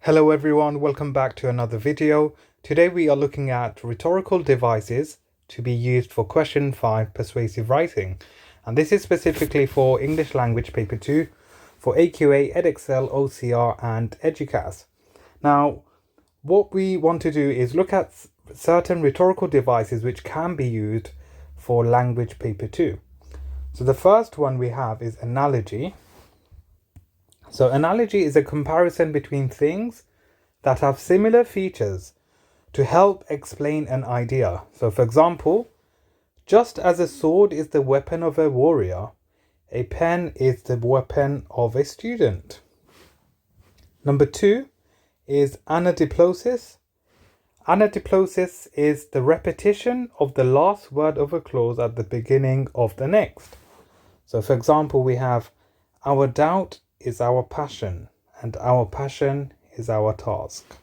Hello everyone, welcome back to another video. Today we are looking at rhetorical devices to be used for question 5 persuasive writing. And this is specifically for English language paper 2 for AQA, Edexcel, OCR and Educast. Now, what we want to do is look at certain rhetorical devices which can be used for language paper 2. So the first one we have is analogy. So analogy is a comparison between things that have similar features to help explain an idea. So for example, just as a sword is the weapon of a warrior, a pen is the weapon of a student. Number 2 is anadiplosis. Anadiplosis is the repetition of the last word of a clause at the beginning of the next. So for example, we have our doubt is our passion and our passion is our task.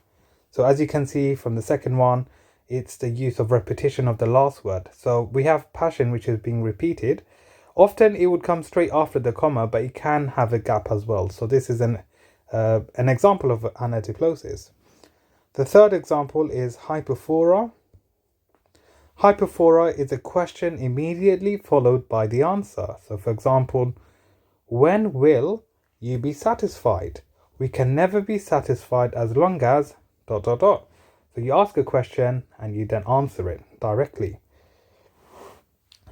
So as you can see from the second one, it's the use of repetition of the last word. So we have passion, which is being repeated. Often it would come straight after the comma, but it can have a gap as well. So this is an example of anadiplosis. The third example is hyperphora. Hyperphora is a question immediately followed by the answer. So for example, when will you be satisfied? We can never be satisfied as long as ... So you ask a question and you then answer it directly.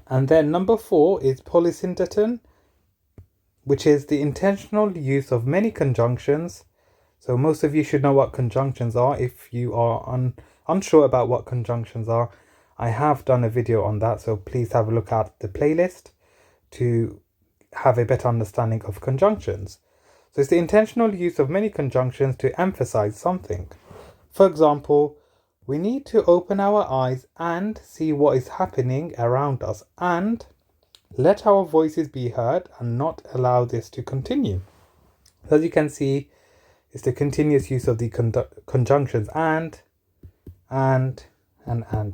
And then number 4 is polysyndeton, which is the intentional use of many conjunctions. So most of you should know what conjunctions are. If you are unsure about what conjunctions are, I have done a video on that, so please have a look at the playlist to have a better understanding of conjunctions. So it's the intentional use of many conjunctions to emphasize something. For example, we need to open our eyes and see what is happening around us and let our voices be heard and not allow this to continue. So as you can see, it's the continuous use of the conjunctions and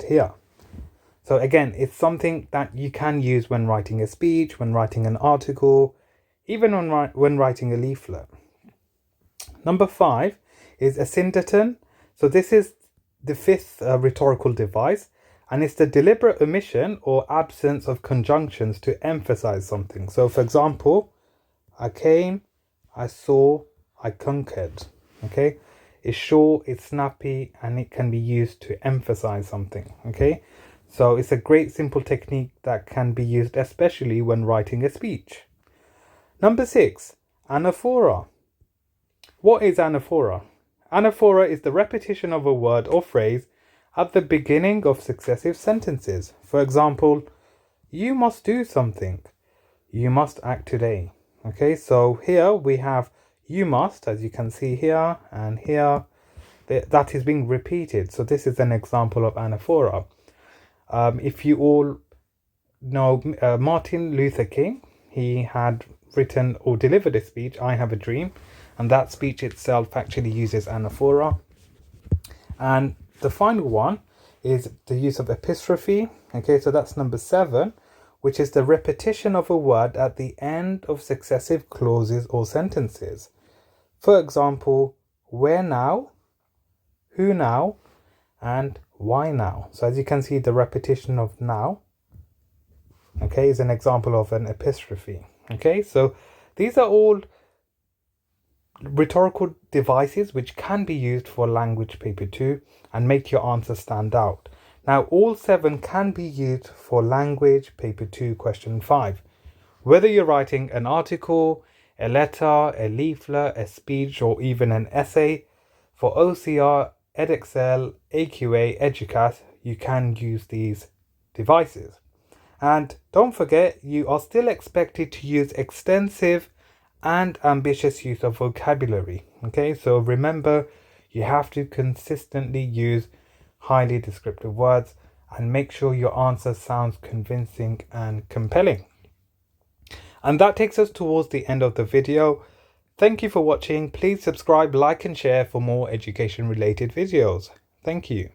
here. So again, it's something that you can use when writing a speech, when writing an article, even when writing a leaflet. Number 5 is asyndeton. So this is the fifth rhetorical device, and it's the deliberate omission or absence of conjunctions to emphasize something. So for example, I came, I saw, I conquered. Okay, it's short, it's snappy, and it can be used to emphasize something. Okay, so it's a great simple technique that can be used especially when writing a speech. Number 6, anaphora. What is anaphora? Anaphora is the repetition of a word or phrase at the beginning of successive sentences. For example, you must do something. You must act today. Okay, so here we have you must, as you can see here and here, that is being repeated. So this is an example of anaphora. If you all know Martin Luther King, he had written or delivered a speech, I Have a Dream, and that speech itself actually uses anaphora. And the final one is the use of epistrophe. Okay, so that's number 7, which is the repetition of a word at the end of successive clauses or sentences. For example, where now, who now, and why now. So as you can see, the repetition of now, okay, is an example of an epistrophe. Okay, so these are all rhetorical devices which can be used for language paper 2 and make your answer stand out. Now, all 7 can be used for language paper 2 question 5. Whether you're writing an article, a letter, a leaflet, a speech, or even an essay, for OCR, Edexcel, AQA, Educast, you can use these devices. And don't forget, you are still expected to use extensive and ambitious use of vocabulary. Okay, so remember, you have to consistently use highly descriptive words and make sure your answer sounds convincing and compelling. And that takes us towards the end of the video. Thank you for watching. Please subscribe, like and share for more education related videos. Thank you.